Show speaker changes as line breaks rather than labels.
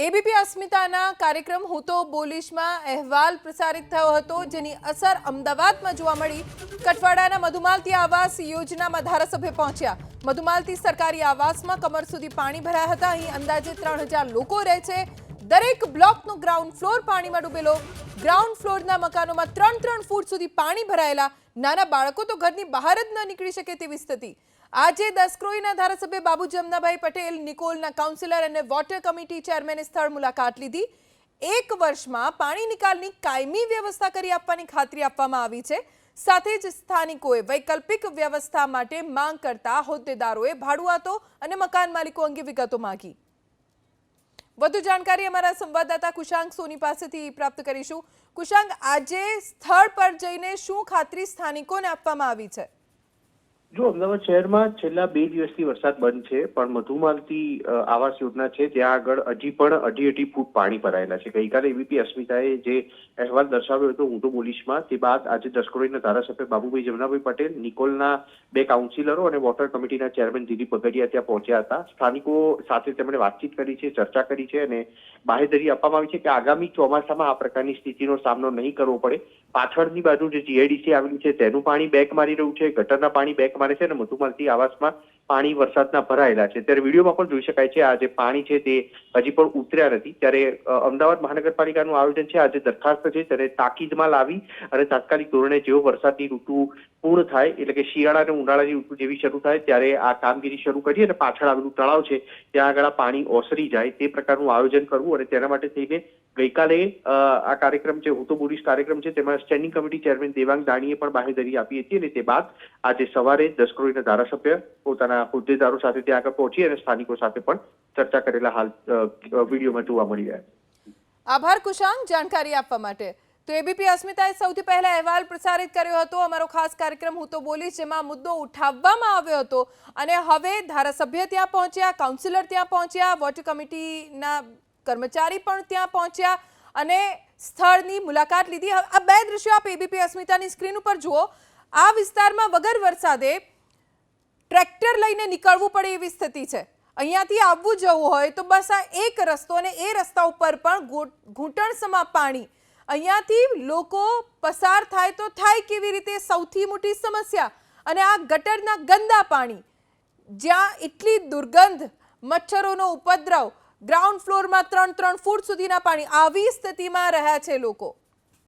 ABP અસ્મિતાના કાર્યક્રમ હું તો બોલીશમાં અહેવાલ પ્રસારિત થયો હતો, જેની અસર અમદાવાદમાં જોવા મળી। કઠવાડાના મધુમાલતી આવાસ યોજનામાં ધારાસભ્ય પહોંચ્યા। મધુમાલતી સરકારી આવાસમાં કમર સુધી પાણી ભરાયા હતા। અહીં અંદાજે 3000 લોકો રહે છે। દરેક બ્લોકનો ગ્રાઉન્ડ ફ્લોર પાણીમાં ડૂબેલો। ગ્રાઉન્ડ ફ્લોરના મકાનોમાં 3-3 ફૂટ સુધી પાણી ભરાયેલા। નાના બાળકો તો ઘરની બહાર જ ન નીકળી શકે તેવી સ્થિતિ। આજે દસક્રોઈના ધારાસભ્ય બાબુ જમનાભાઈ પટેલ, નિકોલના કાઉન્સિલર અને વોટર કમિટી ચેરમેને સ્થળ મુલાકાત લીધી। 1 વર્ષમાં પાણી નિકાલની કાયમી વ્યવસ્થા કરી આપવાની ખાતરી આપવામાં આવી છે। સાથે જ સ્થાનિકોએ વૈકલ્પિક વ્યવસ્થા માટે માંગ કરતા હોદ્દેદારોએ ભાડુઆતો અને મકાન માલિકો અંગે વિગતો માંગી। વધુ જાણકારી અમારા સંવાદદાતા કુશાંક સોની પાસેથી પ્રાપ્ત કરીશું। કુશાંક, આજે સ્થળ પર જઈને શું ખાતરી સ્થાનિકોને આપવામાં આવી છે?
જો અમદાવાદ શહેરમાં છેલ્લા 2 દિવસથી વરસાદ બંધ છે, પણ મધુમાલતી આવાસ યોજના છે ત્યાં આગળ હજી પણ અઢી ફૂટ પાણી ભરાયેલા છે। ગઈકાલે એબીપી અસ્મિતાએ જે અહેવાલ દર્શાવ્યો હતો હું તો બોલીશમાં, તે બાદ આજે દસક્રોઈના ધારાસભ્ય બાબુભાઈ જમનાભાઈ પટેલ, નિકોલના 2 કાઉન્સિલરો અને વોટર કમિટીના ચેરમેન દિલીપ બગડિયા ત્યાં પહોંચ્યા હતા। સ્થાનિકો સાથે તેમણે વાતચીત કરી છે, ચર્ચા કરી છે અને બાહેધરી આપવામાં આવી છે કે આગામી ચોમાસામાં આ પ્રકારની સ્થિતિનો સામનો નહીં કરવો પડે। પાછળની બાજુ જે જીઆઈડીસી આવેલું છે તેનું પાણી બેક મારી રહ્યું છે, ગટરના પાણી બેક મારે છે અને મધુમાલતી આવાસમાં પાણી વરસાદના ભરાયેલા છે। ત્યારે વિડીયોમાં પણ જોઈ શકાય છે આ જે પાણી છે તે હજી પણ ઉતર્યા નથી। ત્યારે અમદાવાદ મહાનગરપાલિકાનું આયોજન છે આજે દરખાસ્ત છે ત્યારે તાકીદમાં લાવી અને તાત્કાલિક ધોરણે જેવો વરસાદની ઋતુ પૂર્ણ થાય, એટલે કે શિયાળા અને ઉનાળાની ઋતુ જેવી શરૂ થાય ત્યારે આ કામગીરી શરૂ કરી અને પાછળ આવેલું તળાવ છે ત્યાં આગળ પાણી ઓસરી જાય તે પ્રકારનું આયોજન કરવું। અને તેના માટે થઈને ગઈકાલે આ કાર્યક્રમ છે હું તો બોલીશ કાર્યક્રમ છે તેમાં સ્ટેન્ડિંગ કમિટી ચેરમેન દેવાંગ દાણીએ પણ બાહેધરી આપી હતી અને તે બાદ આજે સવારે દસક્રોઈના ધારાસભ્ય પોતાના હોદ્દેદારો સાથે ત્યાં આગળ પહોંચી અને સ્થાનિકો સાથે પણ ચર્ચા કરેલા હાલ વિડીયોમાં જોવા મળી રહ્યા છે।
આભાર કુશાંક જાણકારી આપવા માટે। તો એબીપી અસ્મિતાએ સૌથી પહેલા અહેવાલ પ્રસારિત કર્યો હતો, અમારો ખાસ કાર્યક્રમ હું તો બોલીશ, જેમાં મુદ્દો ઉઠાવવામાં આવ્યો હતો અને હવે ધારાસભ્ય ત્યાં પહોંચ્યા, કાઉન્સિલર ત્યાં પહોંચ્યા, વોટર કમિટીના કર્મચારી પણ ત્યાં પહોંચ્યા અને સ્થળની મુલાકાત લીધી। આ 2 દ્રશ્યો આપ એબીપી અસ્મિતાની સ્ક્રીન ઉપર જુઓ। આ વિસ્તારમાં વગર વરસાદે ટ્રેક્ટર લઈને નીકળવું પડે એવી સ્થિતિ છે। અહીંયાથી આવવું જવું હોય તો બસ આ એક રસ્તો, અને એ રસ્તા ઉપર પણ ઘૂંટણસમા પાણી। અહીંયાથી લોકો પસાર થાય તો થાય કેવી રીતે, સૌથી મોટી સમસ્યા। અને આ ગટરના ગંદા પાણી, જ્યાં એટલી દુર્ગંધ, મચ્છરોનો ઉપદ્રવ, ગ્રાઉન્ડ ફ્લોરમાં 3-3 ફૂટ સુધીના પાણી, આવી સ્થિતિમાં રહ્યા છે લોકો।